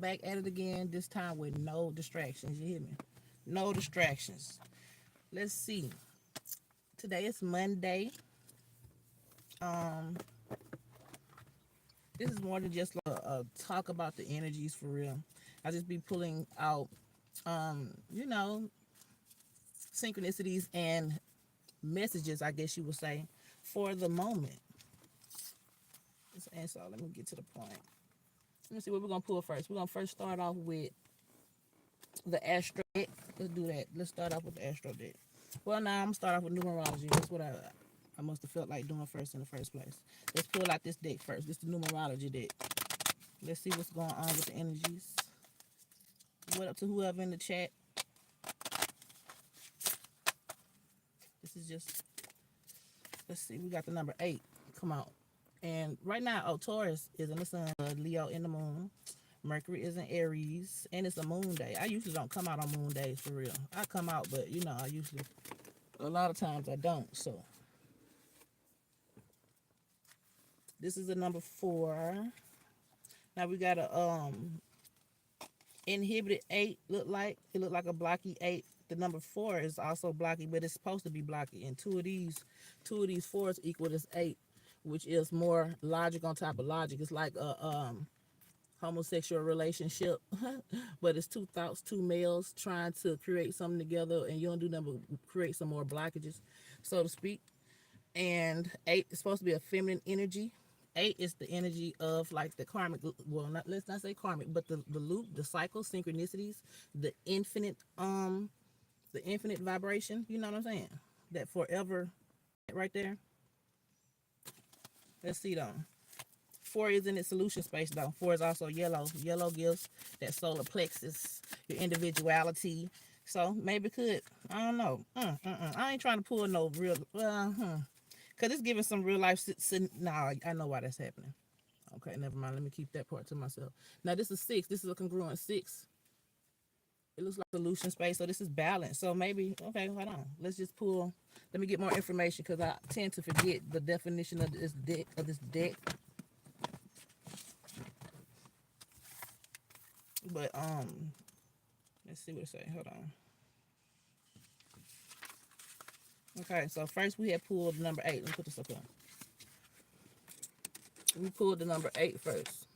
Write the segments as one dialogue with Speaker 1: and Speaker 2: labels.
Speaker 1: Back at it again, this time with no distractions. You hear me? No distractions. Let's see. Today is Monday. Um, this is more than just like a talk about the energies for real. I just be pulling out, you know, synchronicities and messages, I guess you would say, for the moment. And so let me get to the point. Let me see what we're gonna pull first. We're gonna first start off with the astro deck. Let's do that. Let's start off with the astro deck. Well, now I'm gonna start off with numerology. That's what I must have felt like doing first in the first place. Let's pull out this deck first. This is the numerology deck. Let's see what's going on with the energies. What up to whoever in the chat? This is just, let's see. We got the number 8. Come on. And right now, Taurus is in the sun, Leo in the moon. Mercury is in Aries, and it's a moon day. I usually don't come out on moon days for real. I come out, but you know, a lot of times I don't. So this is the number 4. Now we got a inhibited 8. Look like a blocky 8. The number 4 is also blocky, but it's supposed to be blocky. And two of these 4s equal this 8, which is more logic on top of logic. It's like a homosexual relationship, but it's two thoughts, two males trying to create something together, and you don't do nothing but create some more blockages, so to speak. And 8 is supposed to be a feminine energy. 8 is the energy of like the karmic, well, not, let's not say karmic, but the loop, the cycle, synchronicities, the infinite vibration. You know what I'm saying? That forever, right there. Let's see though. 4 is in its solution space though. 4 is also yellow. Yellow gives that solar plexus, your individuality. So maybe could, I don't know. I ain't trying to pull no real, because it's giving some real life. Nah, I know why that's happening. Okay, never mind. Let me keep that part to myself. Now this is 6. This is a congruent 6. It looks like solution space, so this is balance. So maybe, okay, hold on. Let's just pull. Let me get more information because I tend to forget the definition of this deck. But let's see what it say. Hold on. Okay, so first we had pulled number 8. Let me put this up here. We pulled the number 8 first.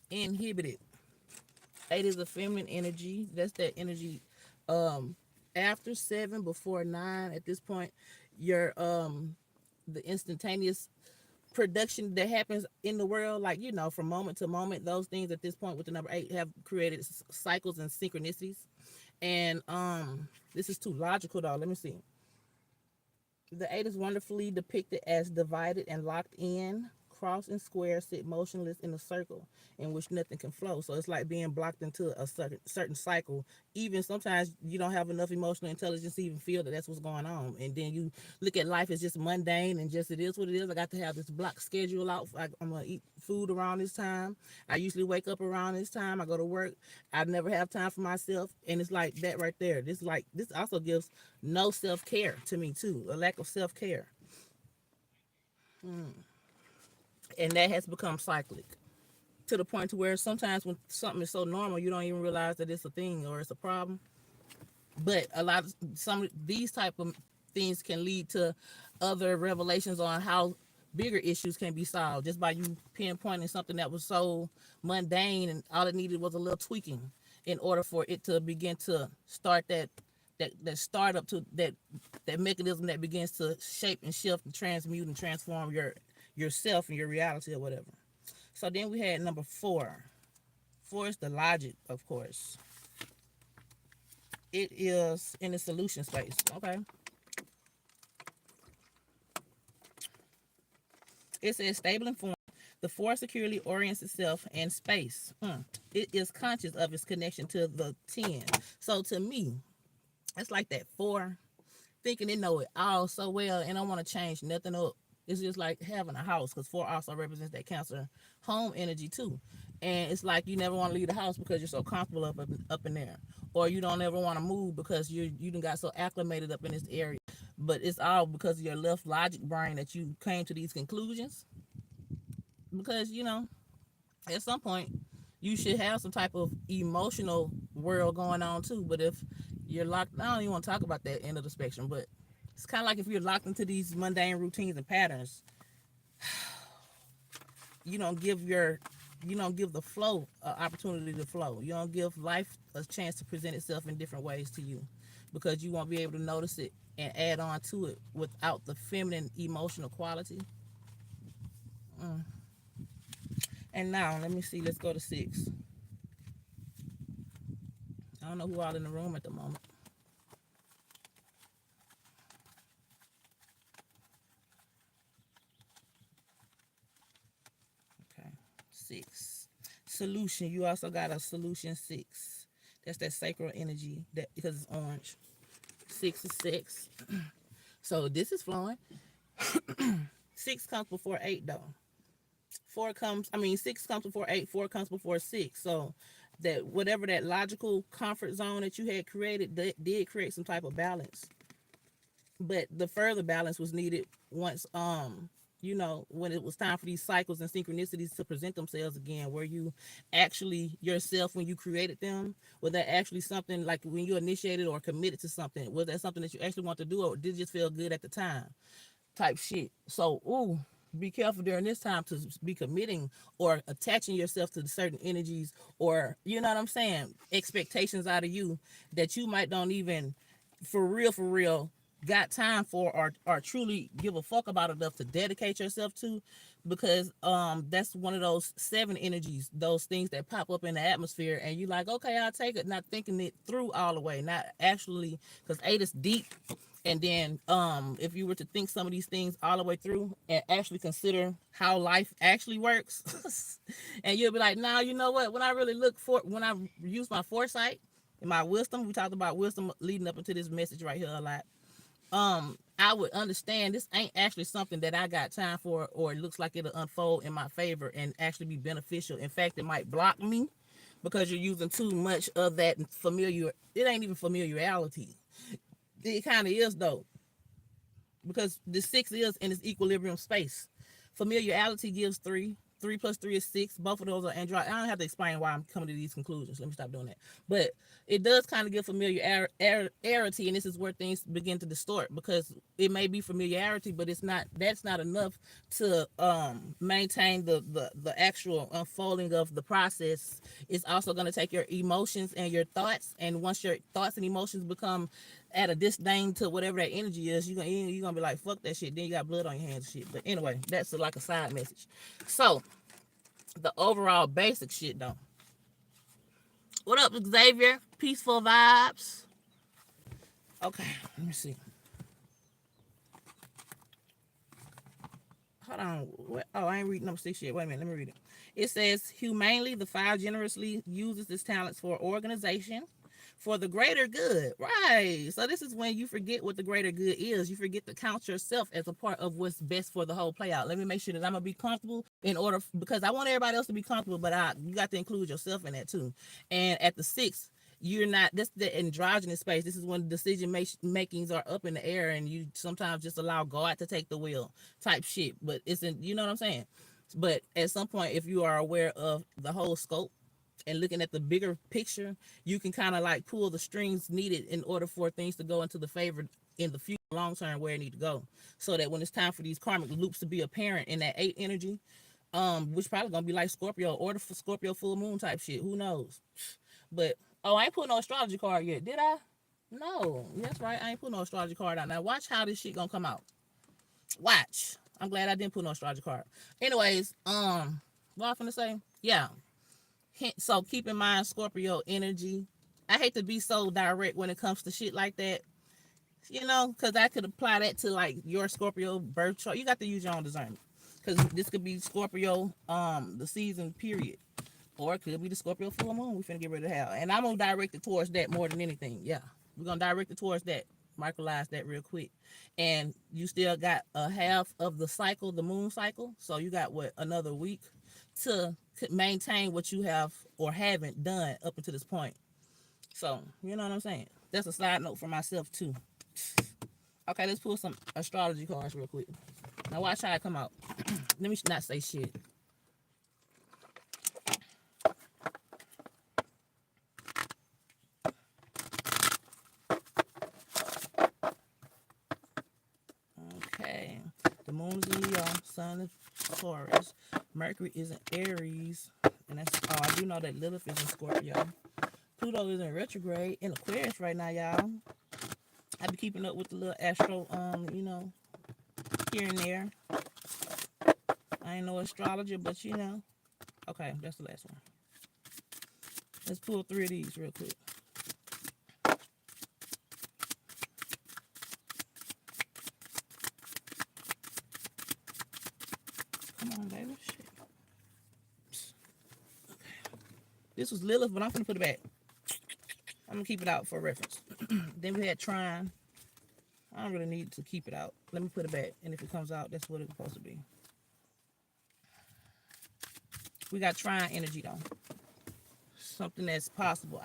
Speaker 1: Inhibited. 8 is a feminine energy. That's that energy after 7, before 9. At this point, your the instantaneous production that happens in the world, like, you know, from moment to moment, those things at this point with the number 8 have created cycles and synchronicities. And this is too logical though. Let me see. The 8 is wonderfully depicted as divided and locked in. Cross and square sit motionless in a circle in which nothing can flow. So it's like being blocked into a certain cycle. Even sometimes you don't have enough emotional intelligence to even feel that that's what's going on. And then you look at life as just mundane and just it is what it is. I got to have this block schedule out. I'm going to eat food around this time. I usually wake up around this time. I go to work. I never have time for myself. And it's like that right there. This also gives no self-care to me too. A lack of self-care. And that has become cyclic to the point to where sometimes when something is so normal, you don't even realize that it's a thing or it's a problem. But some of these type of things can lead to other revelations on how bigger issues can be solved just by you pinpointing something that was so mundane, and all it needed was a little tweaking in order for it to begin to start that startup to that mechanism that begins to shape and shift and transmute and transform yourself and your reality or whatever. So then we had number 4. 4 is the logic, of course. It is in the solution space. Okay. It says stable and form. The 4 securely orients itself in space. It is conscious of its connection to the 10. So to me, it's like that 4 thinking it know it all so well and don't want to change nothing up. It's just like having a house, because 4 also represents that Cancer home energy too. And it's like you never want to leave the house because you're so comfortable up in there. Or you don't ever want to move because you done got so acclimated up in this area. but it's all because of your left logic brain that you came to these conclusions. Because at some point you should have some type of emotional world going on too. But if you're locked, I don't even want to talk about that end of the spectrum, but it's kind of like if you're locked into these mundane routines and patterns, you don't give your you don't give the flow an opportunity to flow. You don't give life a chance to present itself in different ways to you, because you won't be able to notice it and add on to it without the feminine emotional quality. Mm. And now let me see, let's go to 6. I don't know who all in the room at the moment. Okay. 6. Solution. You also got a solution 6. That's that sacral energy, that because it's orange. 6 is 6. So this is flowing. 6 comes before 8 though. 6 comes before 8, 4 comes before 6. So that whatever that logical comfort zone that you had created, that did create some type of balance. But the further balance was needed once when it was time for these cycles and synchronicities to present themselves again, where you actually yourself, when you created them, was that actually something, like when you initiated or committed to something, was that something that you actually want to do, or did it just feel good at the time, type shit. So be careful during this time to be committing or attaching yourself to certain energies, or you know what I'm saying, expectations out of you that you might don't even for real got time for, or truly give a fuck about enough to dedicate yourself to. Because that's one of those 7 energies, those things that pop up in the atmosphere and you like, okay, I'll take it, not thinking it through all the way, not actually, because 8 is deep. And then if you were to think some of these things all the way through and actually consider how life actually works, and you'll be like, nah, you know what, when I really when I use my foresight and my wisdom, we talked about wisdom leading up into this message right here a lot, I would understand this ain't actually something that I got time for, or it looks like it'll unfold in my favor and actually be beneficial. In fact, it might block me because you're using too much of that familiar. It ain't even familiarity. It kind of is though, because the 6 is in its equilibrium space. Familiarity gives 3. 3 plus 3 is 6. Both of those are android. I don't have to explain why I'm coming to these conclusions. Let me stop doing that. But it does kind of give familiarity, and this is where things begin to distort, because it may be familiarity, but it's not. That's not enough to maintain the actual unfolding of the process. It's also going to take your emotions and your thoughts, and once your thoughts and emotions become at a disdain to whatever that energy is, you're gonna be like, fuck that shit. Then you got blood on your hands and shit. But anyway, that's like a side message. So the overall basic shit though. What up, Xavier? Peaceful vibes. Okay, let me see. Hold on. What? Oh, I ain't reading number 6 yet. Wait a minute. Let me read it. It says, humanely, the 5 generously uses its talents for organization, for the greater good. Right. So this is when you forget what the greater good is. You forget to count yourself as a part of what's best for the whole play out. Let me make sure that I'm gonna be comfortable because I want everybody else to be comfortable, but you got to include yourself in that too. And at the 6, you're not, this the androgynous space. This is when decision makings are up in the air and you sometimes just allow God to take the wheel type shit. But it's in, you know what I'm saying? But at some point, if you are aware of the whole scope and looking at the bigger picture, you can kind of like pull the strings needed in order for things to go into the favor in the future, long term, where it need to go, so that when it's time for these karmic loops to be apparent in that 8 energy, which probably gonna be like Scorpio or the Scorpio full moon type shit, who knows. But I ain't put no astrology card yet, did I? No, that's right, I ain't put no astrology card out. Now watch how this shit gonna come out. Watch. I'm glad I didn't put no astrology card. Anyways, what I'm finna say? Yeah. So keep in mind Scorpio energy. I hate to be so direct when it comes to shit like that, because I could apply that to like your Scorpio birth chart. You got to use your own discernment, because this could be Scorpio, the season period, or it could be the Scorpio full moon. We finna get rid of hell, and I'm gonna direct it towards that more than anything. Yeah, we're gonna direct it towards that. Microlize that real quick, and you still got a half of the cycle, the moon cycle. So you got another week to maintain what you have or haven't done up until this point. So you know what I'm saying. That's a side note for myself too. Okay, let's pull some astrology cards real quick. Now watch how it come out. Let me not say shit. Okay. The moon is in Leo, sun is Taurus, Mercury is in Aries, and that's I do know that Lilith is in Scorpio. Pluto is in retrograde in Aquarius right now, y'all. I be keeping up with the little astro, here and there. I ain't no astrologer, but Okay, that's the last one. Let's pull 3 of these real quick. Come on, baby. Shit. Okay. This was Lilith, but I'm gonna put it back. I'm gonna keep it out for reference. Then we had Trine. I don't really need to keep it out. Let me put it back, and if it comes out, that's what it's supposed to be. We got Trine energy though. Something that's possible,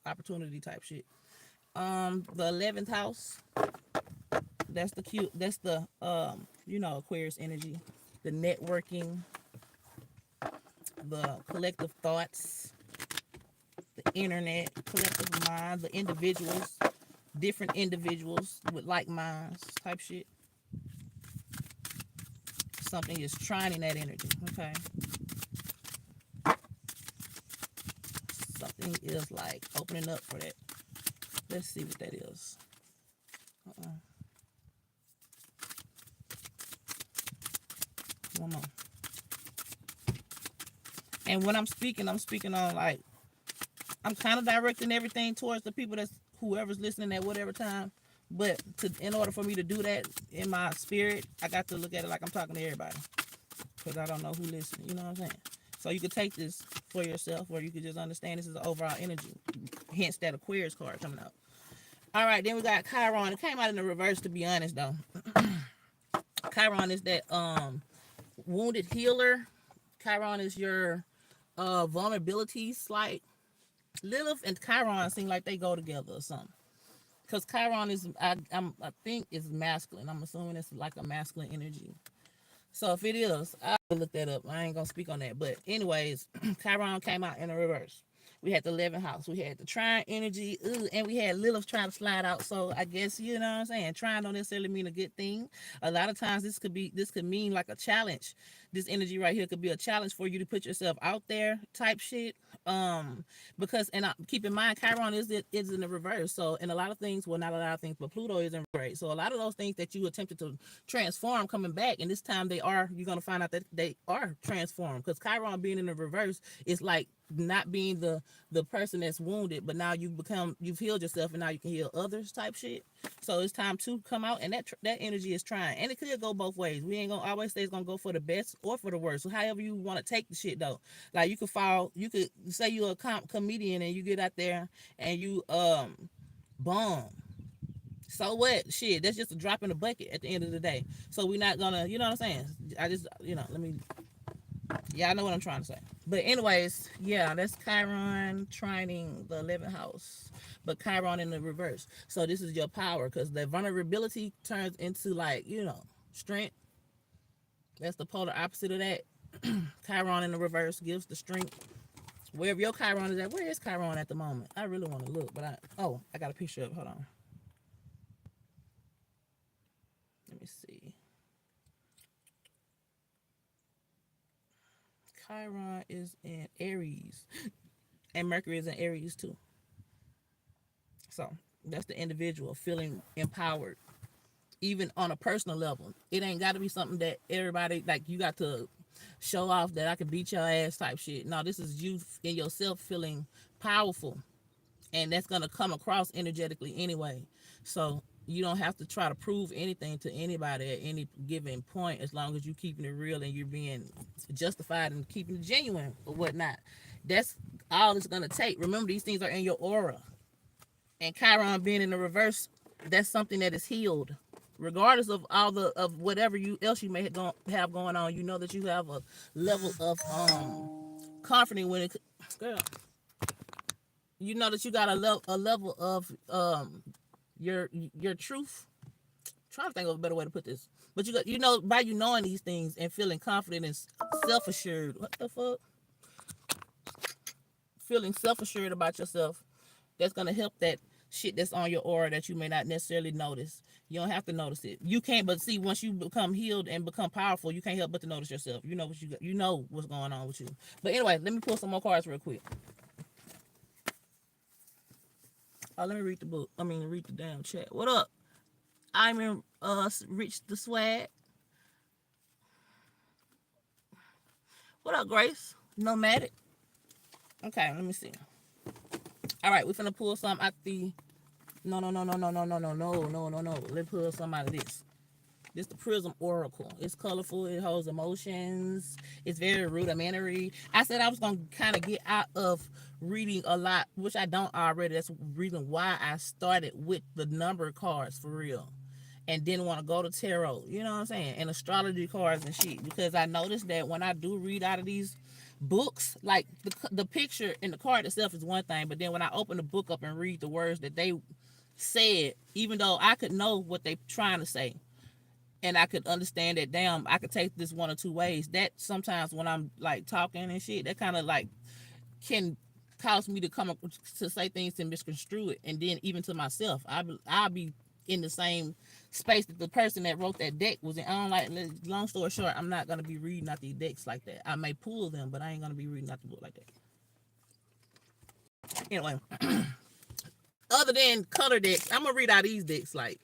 Speaker 1: opportunity type shit. The 11th house. That's the cute. That's the Aquarius energy. The networking, the collective thoughts, the internet, collective mind, the individuals, different individuals with like minds type shit. Something is trying in that energy. Okay. Something is like opening up for that. Let's see what that is. One more. And when I'm speaking on like, I'm kind of directing everything towards the people that's whoever's listening at whatever time. But in order for me to do that in my spirit, I got to look at it like I'm talking to everybody. Because I don't know who listening. You know what I'm saying? So you could take this for yourself, or you could just understand this is the overall energy. Hence that Aquarius card coming out. All right, then we got Chiron. It came out in the reverse, to be honest, though. Chiron is that wounded healer. Chiron is your vulnerabilities. Like Lilith and Chiron seem like they go together or something. Because Chiron is, I think, is masculine. I'm assuming it's like a masculine energy. So if it is, I'll look that up. I ain't gonna speak on that. But anyways, Chiron came out in the reverse. We had the 11th house. We had the trine energy. And we had Lilith trying to slide out. So I guess, you know what I'm saying? Trine don't necessarily mean a good thing. A lot of times this could mean like a challenge. This energy right here could be a challenge for you to put yourself out there type shit. Because keep in mind, Chiron is in the reverse. So in a lot of things, well, not a lot of things, but Pluto is in reverse. So a lot of those things that you attempted to transform coming back, and this time you're gonna find out that they are transformed. Because Chiron being in the reverse is like not being the person that's wounded, but now you've healed yourself, and now you can heal others type shit. So it's time to come out, and that energy is trying, and it could go both ways. We ain't gonna always say it's gonna go for the best or for the worst. So however you want to take the shit though, like you could say you're a comedian and you get out there and you bomb. So what? Shit, that's just a drop in the bucket at the end of the day. So we're not gonna, you know what I'm saying? I just, I know what I'm trying to say. But anyways, yeah, that's Chiron trining the 11th house, but Chiron in the reverse. So this is your power, because the vulnerability turns into like, strength. That's the polar opposite of that. Chiron in the reverse gives the strength. Wherever your Chiron is at, where is Chiron at the moment? I really want to look, but I got a picture of it. Hold on. Let me see. Chiron is in Aries, and Mercury is in Aries too. So that's the individual feeling empowered, even on a personal level. It ain't got to be something that everybody, like, you got to show off that I can beat your ass type shit. No, this is you in yourself feeling powerful, and that's going to come across energetically anyway. So you don't have to try to prove anything to anybody at any given point, as long as you're keeping it real and you're being justified and keeping it genuine or whatnot. That's all it's going to take. Remember, these things are in your aura. And Chiron being in the reverse, that's something that is healed. Regardless of whatever else you may have going on, you know that you have a level of confidence when it, girl. You know that you got a level of your truth trying to think of a better way to put this. But you know, by you knowing these things and feeling confident and self-assured. What the fuck? Feeling self-assured about yourself, that's gonna help that shit that's on your aura that you may not necessarily notice. You don't have to notice it. You can't, but see, once you become healed and become powerful, you can't help but to notice yourself. You know what you know what's going on with you. But anyway, let me pull some more cards real quick. Oh, let me read the book. I mean, read the damn chat. What up? I'm in Rich the Swag. What up, Grace? Nomadic. Okay, let me see. All right, we're finna pull some out the. No. Let's pull some out of this. This the Prism Oracle. It's colorful. It holds emotions. It's very rudimentary. I said I was gonna kind of get out of reading a lot, which I don't already. That's the reason why I started with the number cards for real, and didn't want to go to tarot. You know what I'm saying? And astrology cards and shit. Because I noticed that when I do read out of these books, like the picture and the card itself is one thing, but then when I open the book up and read the words that they said, even though I could know what they trying to say, and I could understand that, damn, I could take this one or two ways. That sometimes when I'm like talking and shit, that kind of like can cause me to come up to say things and misconstrue it, and then even to myself, I'll be in the same space that the person that wrote that deck was in. I don't like. Long story short, I'm not gonna be reading out these decks like that. I may pull them, but I ain't gonna be reading out the book like that. Anyway, other than color decks, I'm gonna read out these decks like.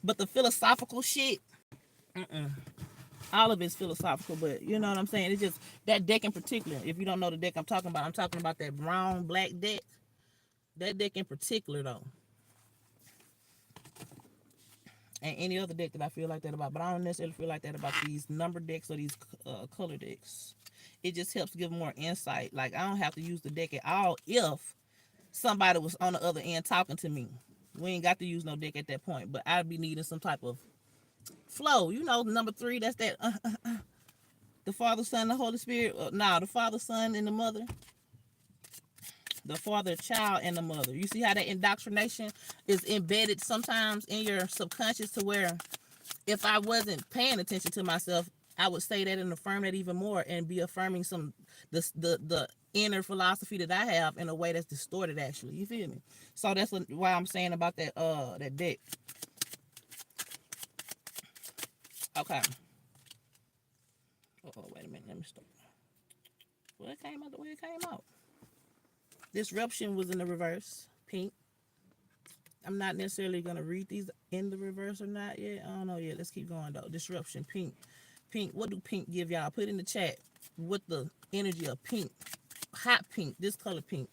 Speaker 1: But the philosophical shit, all of it's philosophical, but you know what I'm saying? It's just that deck in particular. If you don't know the deck I'm talking about that brown black deck. That deck in particular though. And any other deck that I feel like that about, but I don't necessarily feel like that about these number decks or these color decks. It just helps give more insight. Like I don't have to use the deck at all if somebody was on the other end talking to me. We ain't got to use no deck at that point, but I'd be needing some type of flow. You know, number 3, that's that the Father, Son, the Holy Spirit. The Father, Son, and the Mother. The Father, Child, and the Mother. You see how that indoctrination is embedded sometimes in your subconscious, to where if I wasn't paying attention to myself, I would say that and affirm that even more, and be affirming some the inner philosophy that I have in a way that's distorted. Actually, you feel me? So that's why I'm saying about that deck. Okay. Oh, wait a minute. Let me stop. Well, it came out the way it came out. Disruption was in the reverse, pink. I'm not necessarily going to read these in the reverse or not yet. I don't know yet. Let's keep going, though. Disruption, pink. Pink, what do pink give y'all? Put in the chat what the energy of pink. Hot pink, this color pink.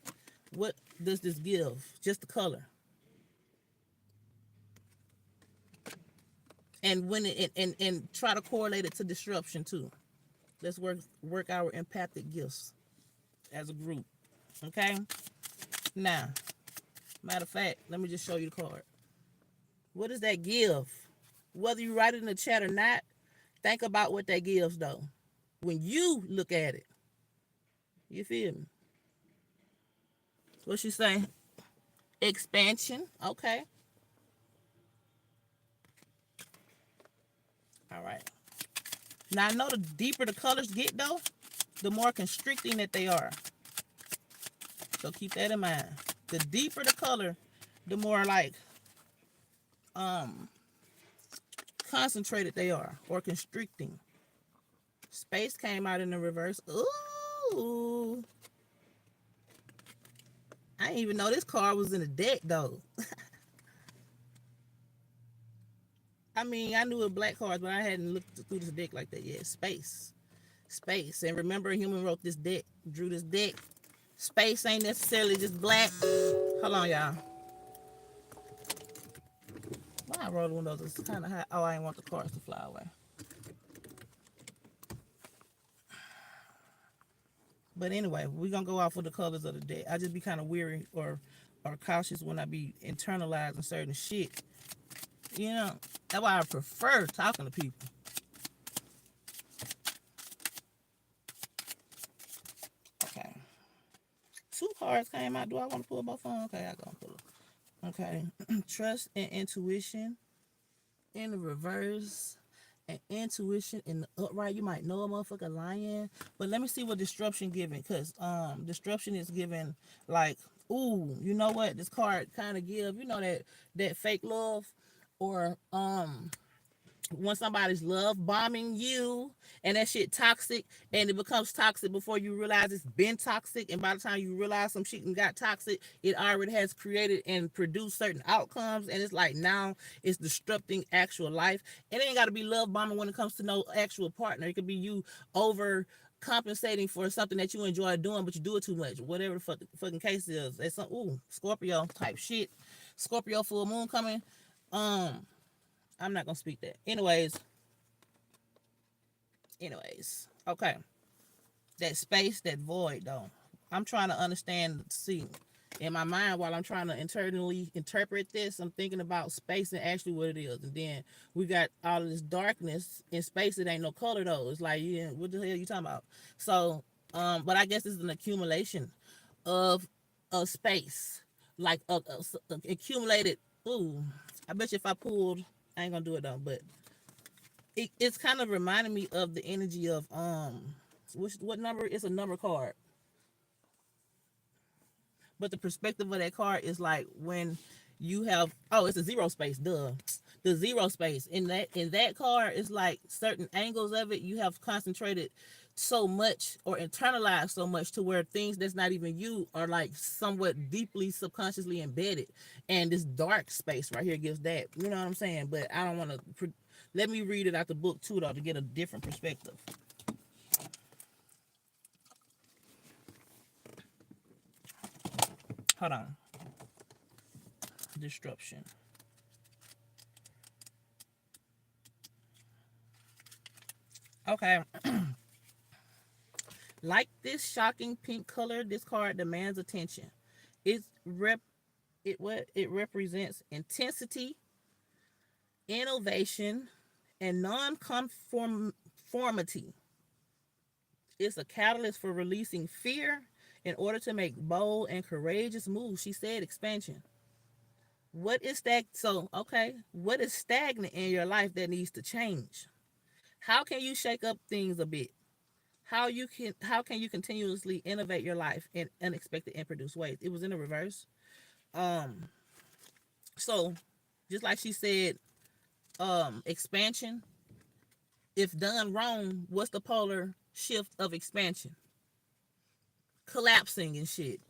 Speaker 1: What does this give? Just the color. And when it and try to correlate it to disruption too. Let's work our empathic gifts as a group. Okay? Now, matter of fact, let me just show you the card. What does that give? Whether you write it in the chat or not, think about what that gives though. When you look at it. You feel me? What she saying? Expansion. Okay. All right. Now I know the deeper the colors get though, the more constricting that they are. So keep that in mind. The deeper the color, the more like concentrated they are, or constricting. Space came out in the reverse. Ooh. I didn't even know this card was in the deck though. I mean, I knew it black cards, but I hadn't looked through this deck like that yet. Space. And remember, a human wrote this deck, drew this deck. Space ain't necessarily just black. Hold on, y'all. Why I rolled one of those? It's kind of hot. Oh, I didn't want the cards to fly away. But anyway, we're going to go off with the colors of the deck. I just be kind of weary or cautious when I be internalizing certain shit. You know, that's why I prefer talking to people. Okay. 2 cards came out. Do I want to pull both of them? Okay, I go pull them. Okay. Trust and intuition. in the reverse, and intuition in the upright. You might know a motherfucker lying, but let me see what disruption giving, because disruption is giving like, ooh, you know what this card kind of give, you know, that fake love, or when somebody's love bombing you and that shit toxic, and it becomes toxic before you realize it's been toxic, and by the time you realize some shit and got toxic, it already has created and produced certain outcomes, and it's like now it's disrupting actual life. It ain't got to be love bombing when it comes to no actual partner. It could be you over compensating for something that you enjoy doing but you do it too much, whatever the fucking case is. It's some ooh Scorpio type shit. Scorpio full moon coming. um I'm not gonna speak that. Okay. That space, that void, though. I'm trying to understand, see, in my mind, while I'm trying to internally interpret this, I'm thinking about space and actually what it is. And then we got all of this darkness in space. It ain't no color, though. It's like, yeah, what the hell are you talking about? So, but I guess this is an accumulation of a space, like a accumulated. Ooh, I bet you if I pulled, I ain't gonna do it though, but it's kind of reminding me of the energy of what number? It's a number card, but the perspective of that card is like when you have, oh, it's a zero space, duh, the zero space in that card is like certain angles of it you have concentrated so much or internalized so much to where things that's not even you are like somewhat deeply subconsciously embedded, and this dark space right here gives that, you know what I'm saying? But I don't want to let me read it out the book too, though, to get a different perspective. Hold on. Disruption. Okay. Like this shocking pink color, this card demands attention. It's rep it represents intensity, innovation, and non-conformity. It's a catalyst for releasing fear in order to make bold and courageous moves. She said expansion. What is that? So, okay, what is stagnant in your life that needs to change? How can you shake up things a bit? How can you continuously innovate your life in unexpected and produced ways? It was in the reverse. Um, so just like she said, expansion. If done wrong, what's the polar shift of expansion? Collapsing and shit.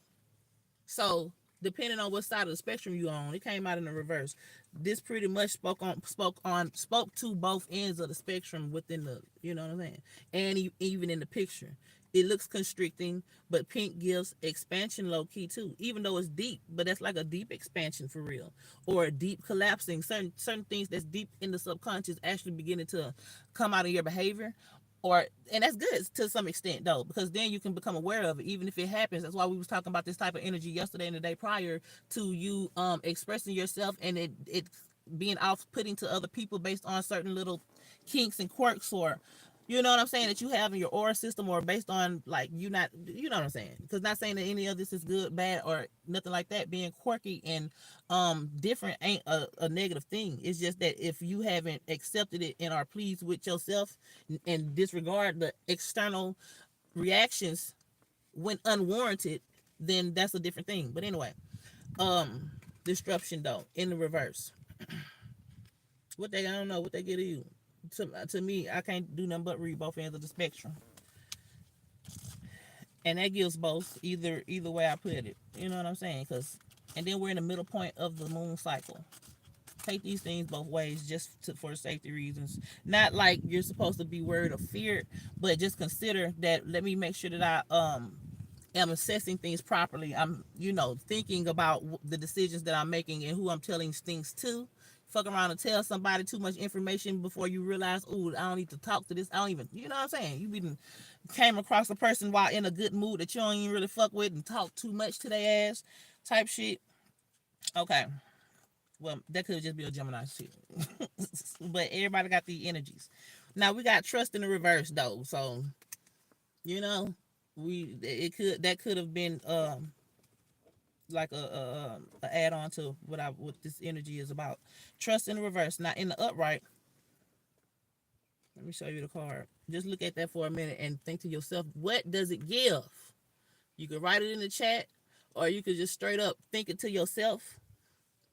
Speaker 1: So depending on what side of the spectrum you on, it came out in the reverse. This pretty much spoke to both ends of the spectrum within the, you know what I'm saying, and even in the picture. It looks constricting, but pink gives expansion low key too, even though it's deep. But that's like a deep expansion for real, or a deep collapsing. Certain things that's deep in the subconscious actually beginning to come out of your behavior, or and that's good to some extent though, because then you can become aware of it even if it happens. That's why we was talking about this type of energy yesterday and the day prior to you expressing yourself, and it being off putting to other people based on certain little kinks and quirks, or you know what I'm saying, that you have in your aura system, or based on like you not, you know what I'm saying, because not saying that any of this is good, bad, or nothing like that. Being quirky and different ain't a negative thing. It's just that if you haven't accepted it and are pleased with yourself and disregard the external reactions when unwarranted, then that's a different thing. But anyway, um disruption though in the reverse. What they, I don't know what they get to you. To me, I can't do nothing but read both ends of the spectrum, and that gives both, either way I put it. You know what I'm saying? Because and then we're in the middle point of the moon cycle. Take these things both ways, just for safety reasons. Not like you're supposed to be worried or feared, but just consider that. Let me make sure that I am assessing things properly. I'm, thinking about the decisions that I'm making and who I'm telling things to. Fuck around and tell somebody too much information before you realize, oh, I don't need to talk to this. I don't even, you know what I'm saying? You even came across a person while in a good mood that you don't even really fuck with and talk too much to their ass type shit. Okay. Well, that could just be a Gemini shit. But everybody got the energies. Now we got trust in the reverse though. So, you know, we it could that could have been like a add on to what this energy is about. Trust in the reverse, not in the upright. Let me show you the card. Just look at that for a minute and think to yourself, what does it give? You could write it in the chat, or you could just straight up think it to yourself.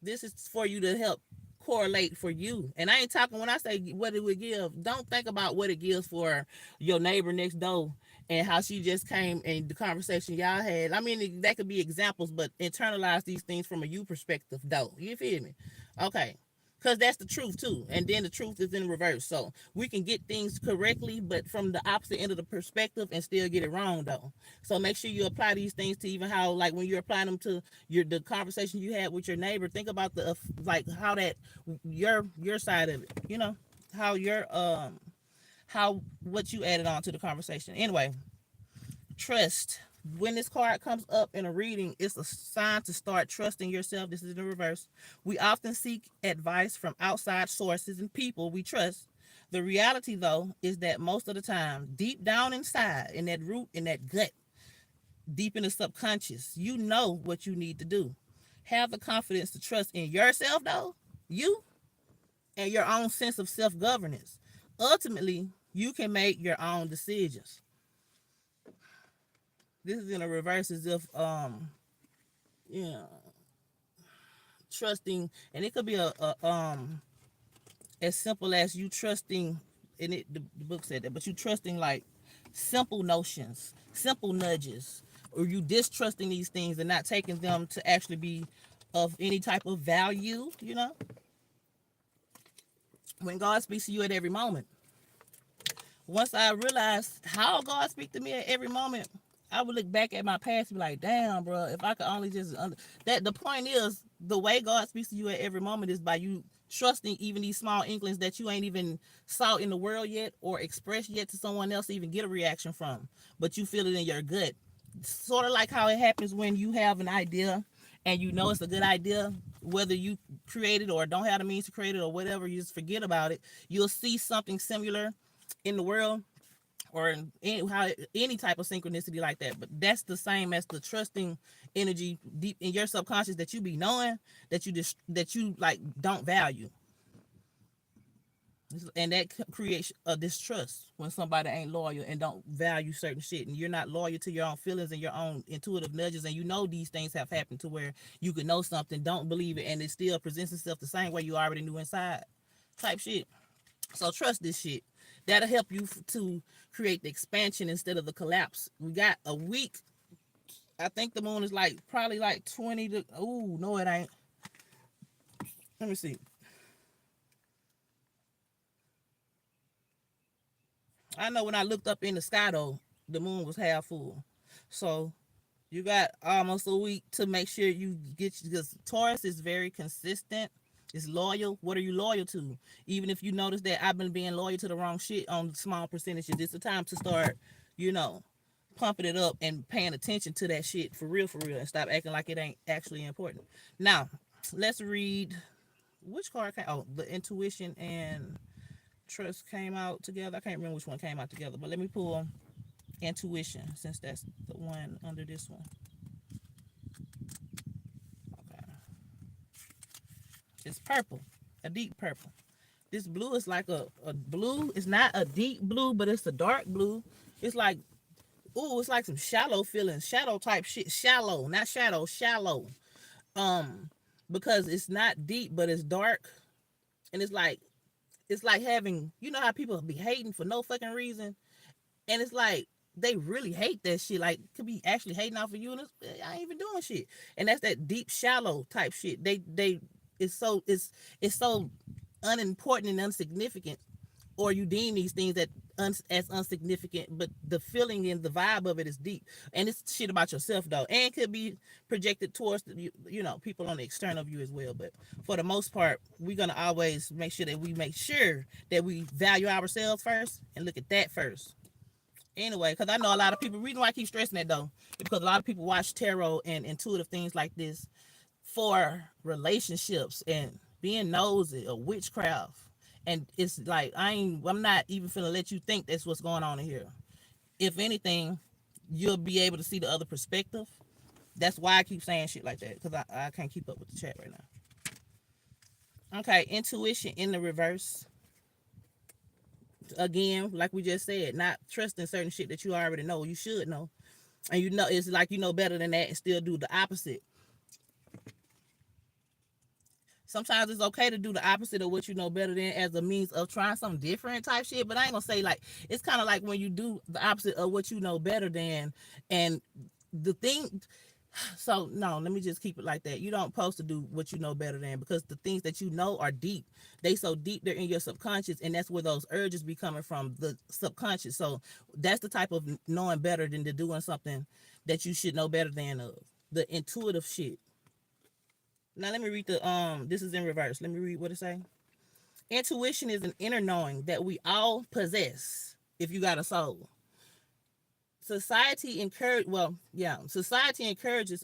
Speaker 1: This is for you to help correlate for you. And I ain't talking when I say what it would give. Don't think about what it gives for your neighbor next door and how she just came and the conversation y'all had. I mean, that could be examples, but internalize these things from a you perspective, though. You feel me? Okay. Because that's the truth too, and then the truth is in reverse. So we can get things correctly, but from the opposite end of the perspective, and still get it wrong though. So make sure you apply these things to even how, like when you're applying them to the conversation you had with your neighbor. Think about the like how that your side of it. You know how your how what you added on to the conversation. Anyway, trust. When this card comes up in a reading, it's a sign to start trusting yourself. This is the reverse. We often seek advice from outside sources and people we trust. The reality, though, is that most of the time, deep down inside, in that root, in that gut, deep in the subconscious, you know what you need to do. Have the confidence to trust in yourself, though, you, and your own sense of self governance. Ultimately, you can make your own decisions. This is in a reverse as if you know, trusting, and it could be a as simple as you trusting, and the book said that, but you trusting like simple notions, simple nudges, or you distrusting these things and not taking them to actually be of any type of value. When God speaks to you at every moment, once I realized how God speaks to me at every moment, I would look back at my past and be like, damn, bro, if I could only just that. The point is, the way God speaks to you at every moment is by you trusting even these small inklings that you ain't even saw in the world yet or expressed yet to someone else to even get a reaction from, but you feel it in your gut. Sort of like how it happens when you have an idea and you know it's a good idea, whether you create it or don't have the means to create it or whatever, you just forget about it. You'll see something similar in the world, or any type of synchronicity like that. But that's the same as the trusting energy deep in your subconscious that you be knowing that you just that you like don't value, and that creates a distrust when somebody ain't loyal and don't value certain shit, and you're not loyal to your own feelings and your own intuitive nudges, and you know these things have happened to where you could know something, don't believe it, and it still presents itself the same way you already knew inside, type shit. So trust this shit. That'll help you to create the expansion instead of the collapse. We got a week. I think the moon is like probably like 20 to. Oh, no, it ain't. Let me see. I know when I looked up in the sky though, the moon was half full. So you got almost a week to make sure you get, because Taurus is very consistent. It's loyal. What are you loyal to? Even if you notice that I've been being loyal to the wrong shit on small percentages, it's the time to start, you know, pumping it up and paying attention to that shit for real, and stop acting like it ain't actually important. Now, let's read which card came. Oh, the intuition and trust came out together. I can't remember which one came out together, but let me pull intuition since that's the one under this one. Okay, it's purple, a deep purple. This blue is like a blue. It's not a deep blue, but it's a dark blue. It's like, ooh, it's like some shallow feelings, shadow type shit. Shallow, not shadow, shallow. Um, because it's not deep, but it's dark, and it's like having, you know how people be hating for no fucking reason, and it's like they really hate that shit. Like could be actually hating off of you, and I ain't even doing shit. And that's that deep, shallow type shit. They it's so unimportant and insignificant, or you deem these things that as insignificant, but the feeling and the vibe of it is deep, and it's shit about yourself though, and could be projected towards you know, people on the external view as well. But for the most part, we're gonna always make sure that we value ourselves first and look at that first. Anyway, because I know a lot of people. Reason why I keep stressing that though is because a lot of people watch tarot and intuitive things like this for relationships and being nosy or witchcraft. And it's like I'm not even finna let you think that's what's going on in here. If anything, you'll be able to see the other perspective That's why I keep saying shit like that, because I can't keep up with the chat right now. Okay, intuition in the reverse. Again, like we just said, not trusting certain shit that you already know. You should know. And you know, it's like you know better than that and still do the opposite. Sometimes it's okay to do the opposite of what you know better than as a means of trying something different type shit. But I ain't gonna say like, it's kind of like when you do the opposite of what you know better than, and the thing. So no, let me just keep it like that. You don't supposed to do what you know better than, because the things that you know are deep. They so deep, they're in your subconscious, and that's where those urges be coming from, the subconscious. So that's the type of knowing better than to doing something that you should know better than of. The intuitive shit. Now let me read the this is in reverse. Let me read what it say. Intuition is an inner knowing that we all possess if you got a soul. Society encourages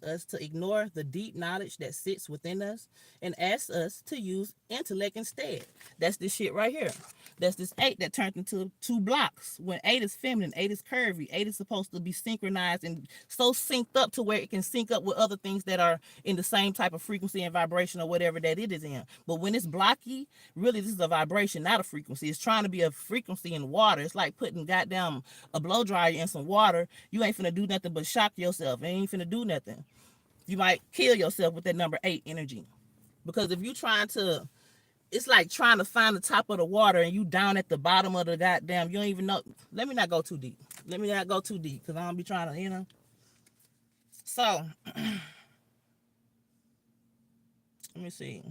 Speaker 1: us to ignore the deep knowledge that sits within us and asks us to use intellect instead. That's this shit right here. That's this 8 that turned into 2 blocks. When 8 is feminine, 8 is curvy, 8 is supposed to be synchronized and so synced up to where it can sync up with other things that are in the same type of frequency and vibration or whatever that it is in. But when it's blocky, really this is a vibration, not a frequency. It's trying to be a frequency in water. It's like putting goddamn a blow dryer in some water. You ain't finna do nothing but shock yourself. It ain't finna do nothing. You might kill yourself with that number 8 energy. Because if you trying to, it's like trying to find the top of the water and you down at the bottom of the goddamn, you don't even know. Let me not go too deep. Because I don't be trying to, So, let me see.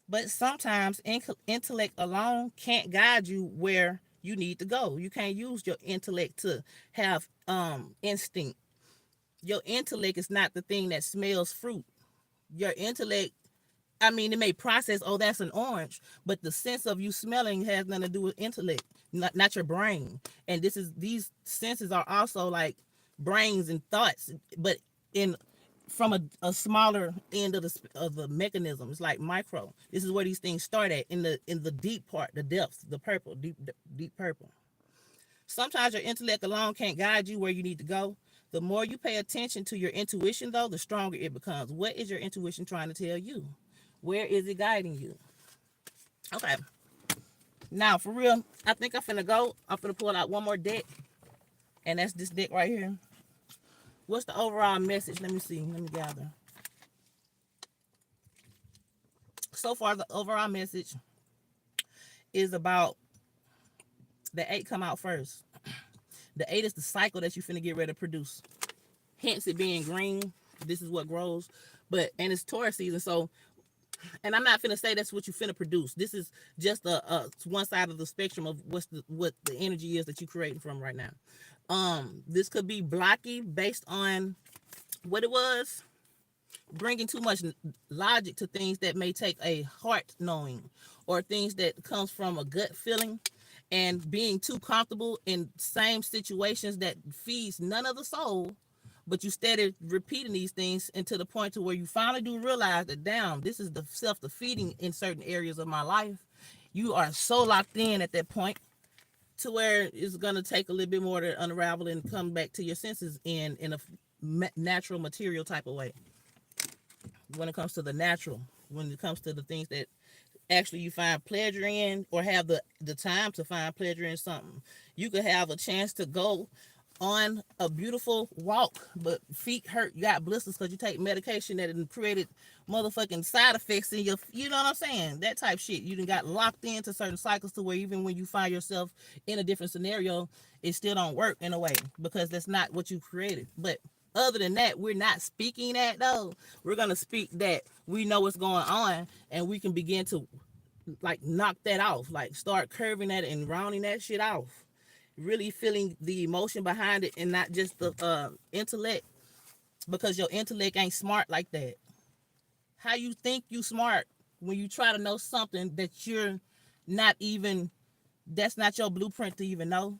Speaker 1: But sometimes intellect alone can't guide you where you need to go. You can't use your intellect to have instinct. Your intellect is not the thing that smells fruit. Your intellect, I mean, it may process, oh, that's an orange, but the sense of you smelling has nothing to do with intellect, not your brain. And these senses are also like brains and thoughts, but in from a smaller end of the mechanism. It's like micro. This is where these things start at, in the deep part, the depths, the purple, deep purple. Sometimes your intellect alone can't guide you where you need to go. The more you pay attention to your intuition, though, the stronger it becomes. What is your intuition trying to tell you? Where is it guiding you? Okay. Now, for real, I think I'm finna go. I'm finna pull out one more deck, and that's this deck right here. What's the overall message? Let me see. Let me gather. So far, the overall message is about the 8 come out first. The 8 is the cycle that you finna get ready to produce. Hence it being green. This is what grows. And it's Taurus season, so, and I'm not finna say that's what you finna produce. This is just a one side of the spectrum of what the energy is that you're creating from right now. This could be blocky based on what it was, bringing too much logic to things that may take a heart knowing, or things that comes from a gut feeling, and being too comfortable in same situations that feeds none of the soul. But you steady repeating these things, and to the point to where you finally do realize that, damn, this is the self-defeating in certain areas of my life. You are so locked in at that point to where it's going to take a little bit more to unravel and come back to your senses in a natural material type of way. When it comes to the natural, when it comes to the things that actually you find pleasure in, or have the time to find pleasure in something. You could have a chance to go on a beautiful walk, but feet hurt, you got blisters because you take medication that created motherfucking side effects in your, you know what I'm saying? That type shit. You done got locked into certain cycles to where even when you find yourself in a different scenario, it still don't work in a way, because that's not what you created. But other than that, we're not speaking that though. We're gonna speak that we know what's going on, and we can begin to like knock that off, like start curving that and rounding that shit off. Really feeling the emotion behind it, and not just the intellect, because your intellect ain't smart like that. How you think you smart when you try to know something that you're not even, that's not your blueprint to even know?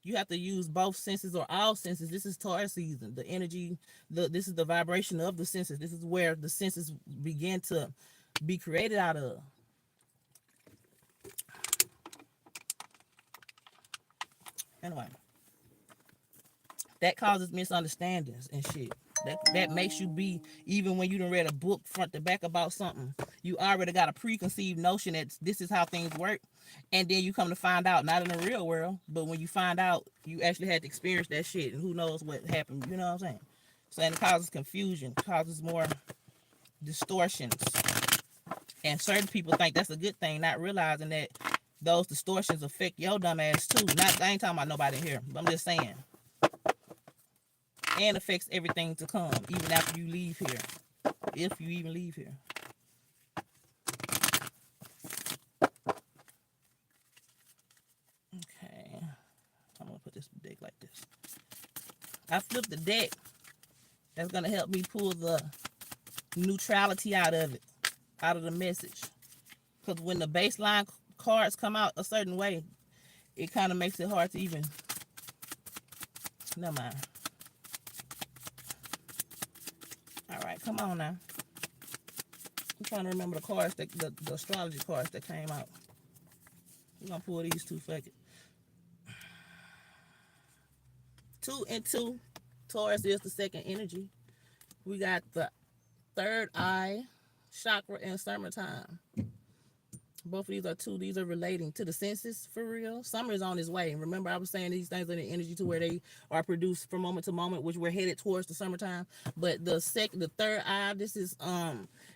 Speaker 1: You have to use both senses, or all senses. This is Taurus season. The energy, this is the vibration of the senses. This is where the senses begin to be created out of. Anyway, That causes misunderstandings and shit. That makes you be, even when you done read a book front to back about something, you already got a preconceived notion that this is how things work, and then you come to find out, not in the real world, but when you find out, you actually had to experience that shit, and who knows what happened. You know what I'm saying? So, and it causes confusion, causes more distortions, and certain people think that's a good thing, not realizing that those distortions affect your dumb ass too. Not, I ain't talking about nobody here, but I'm just saying, and affects everything to come, even after you leave here, if you even leave here. Okay, I'm gonna put this deck like this. I flipped the deck. That's gonna help me pull the neutrality out of it, out of the message. Because when the baseline cards come out a certain way, it kind of makes it hard to even. Never mind. All right, come on now. I'm trying to remember the cards, the astrology cards that came out. We're gonna pull these two. Fuck it. 2 and 2. Taurus is the second energy. We got the third eye chakra in summertime. Both of these are 2. These are relating to the senses for real. Summer is on its way. Remember, I was saying these things are in the energy to where they are produced from moment to moment, which we're headed towards the summertime. But the third eye, this is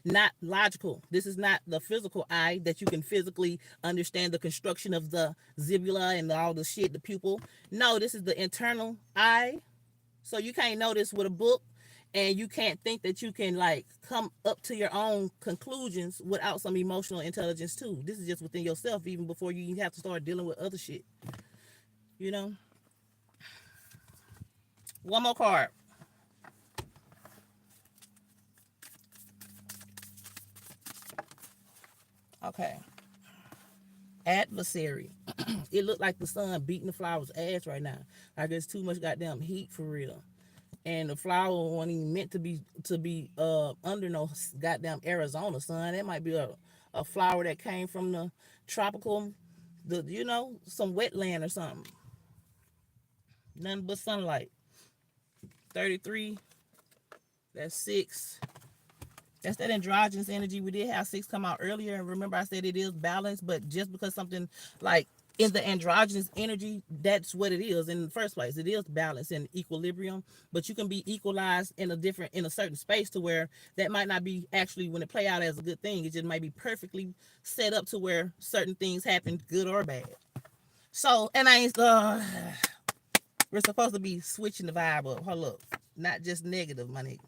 Speaker 1: not logical. This is not the physical eye that you can physically understand the construction of the zebula and all the shit, the pupil. No, this is the internal eye. So you can't know this with a book, and you can't think that you can like come up to your own conclusions without some emotional intelligence too. This is just within yourself, even before you even have to start dealing with other shit. You know? One more card. Okay. Adversary. It looked like the sun beating the flower's ass right now. Like there's too much goddamn heat for real. And the flower wasn't even meant to be under no goddamn Arizona sun. That might be a flower that came from the tropical, some wetland or something. Nothing but sunlight. 33. That's 6. That's that androgynous energy. We did have 6 come out earlier, and remember I said it is balanced, but just because something like in the androgynous energy, that's what it is in the first place. It is balance and equilibrium, but you can be equalized in a certain space to where that might not be actually, when it play out as a good thing, it just might be perfectly set up to where certain things happen, good or bad. So, and we're supposed to be switching the vibe up. Hold up, not just negative, my nigga.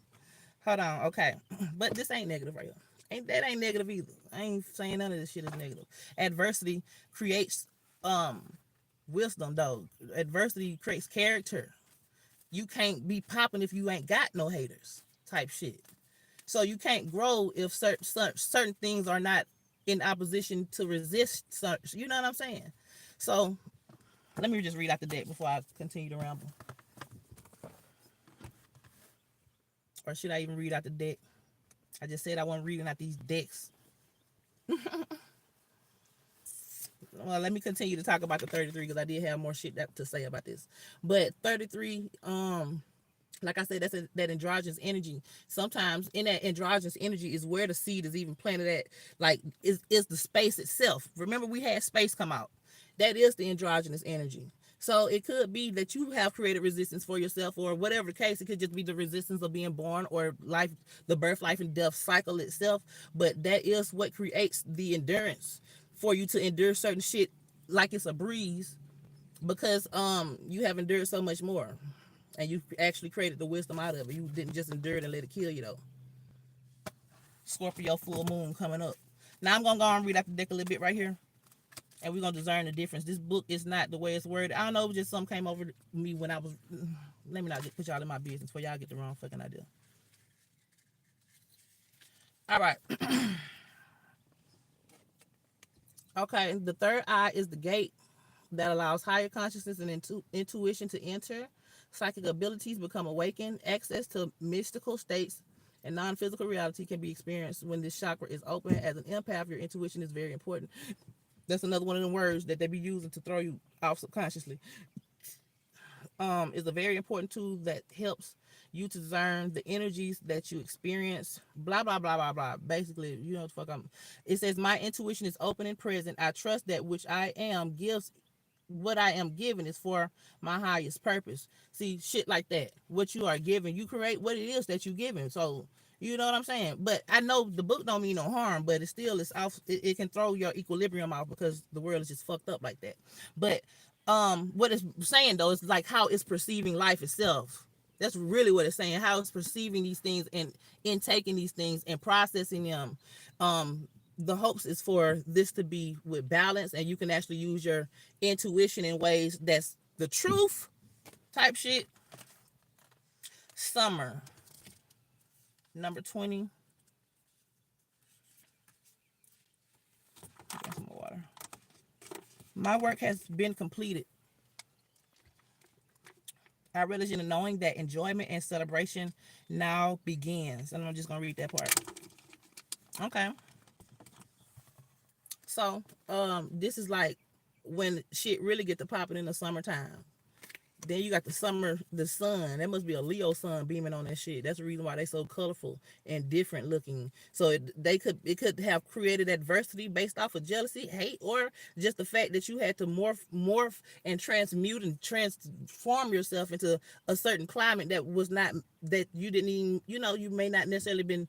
Speaker 1: Hold on, okay. But this ain't negative right here. Ain't negative either. I ain't saying none of this shit is negative. Adversity creates wisdom though. Adversity creates character. You can't be popping if you ain't got no haters type shit. So you can't grow if certain things are not in opposition to resist. You know what I'm saying? So let me just read out the deck before I continue to ramble. Or should I even read out the deck? I just said I wasn't reading out these decks. Well, let me continue to talk about the 33 because I did have more shit to say about this. But 33, like I said, that's that androgynous energy. Sometimes in that androgynous energy is where the seed is even planted at. Like, is the space itself. Remember, we had space come out. That is the androgynous energy. So it could be that you have created resistance for yourself, or whatever the case. It could just be the resistance of being born, or life, the birth, life, and death cycle itself. But that is what creates the endurance for you to endure certain shit like it's a breeze, because you have endured so much more, and you actually created the wisdom out of it. You didn't just endure it and let it kill you though. Scorpio full moon coming up. Now I'm gonna go and read out the deck a little bit right here, and we're gonna discern the difference. This book is not the way it's worded. I don't know, just something came over me when I was. Let me not put y'all in my business before y'all get the wrong fucking idea. All right. Okay, the third eye is the gate that allows higher consciousness and intuition to enter. Psychic abilities become awakened. Access to mystical states and non-physical reality can be experienced when this chakra is open. As an empath, your intuition is very important. That's another one of the words that they be using to throw you off subconsciously. is a very important tool that helps you to discern the energies that you experience. Blah blah blah blah blah. Basically, you know what the fuck I'm. It says my intuition is open and present. I trust that which I am gives what I am given is for my highest purpose. See, shit like that. What you are given, you create what it is that you given. So you know what I'm saying? But I know the book don't mean no harm, but it still is off. It can throw your equilibrium off because the world is just fucked up like that. But what it's saying though is like how it's perceiving life itself. That's really what it's saying. How it's perceiving these things and intaking these things and processing them. The hopes is for this to be with balance, and you can actually use your intuition in ways that's the truth type shit. Summer, number 20. Get some more water. My work has been completed. I relish in knowing that enjoyment and celebration now begins. And I'm just gonna read that part. Okay. So, this is like when shit really get to popping in the summertime. Then you got the summer, the sun. That must be a Leo sun beaming on that shit. That's the reason why they so colorful and different looking. So it could have created adversity based off of jealousy, hate, or just the fact that you had to morph and transmute and transform yourself into a certain climate that was not, that you didn't even, you may not necessarily been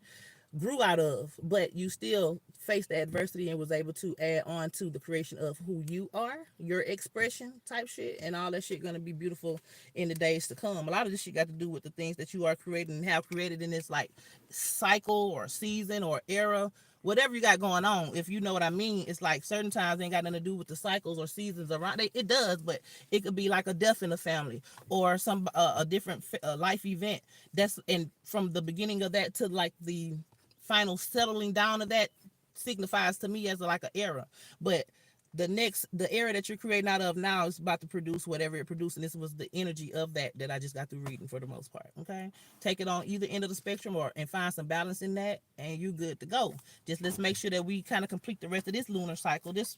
Speaker 1: grew out of, but you still faced the adversity and was able to add on to the creation of who you are, your expression type shit, and all that shit gonna be beautiful in the days to come. A lot of this shit got to do with the things that you are creating and have created in this like cycle or season or era, whatever you got going on. If you know what I mean, it's like certain times ain't got nothing to do with the cycles or seasons around. It does, but it could be like a death in the family or some a different life event. That's, and from the beginning of that to like the final settling down of that signifies to me as like an era. But the era that you're creating out of now is about to produce whatever it produced, and this was the energy of that I just got through reading for the most part. Okay, take it on either end of the spectrum or and find some balance in that, and you good to go. Just let's make sure that we kind of complete the rest of this lunar cycle, this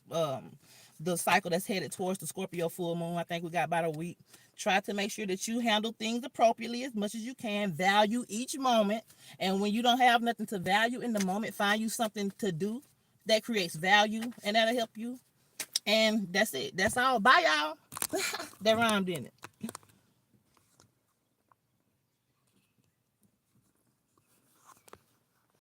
Speaker 1: the cycle that's headed towards the Scorpio full moon. I think we got about a week. Try to make sure that you handle things appropriately as much as you can. Value each moment. And when you don't have nothing to value in the moment, find you something to do that creates value, and that'll help you. And that's it. That's all. Bye, y'all. That rhymed, didn't it?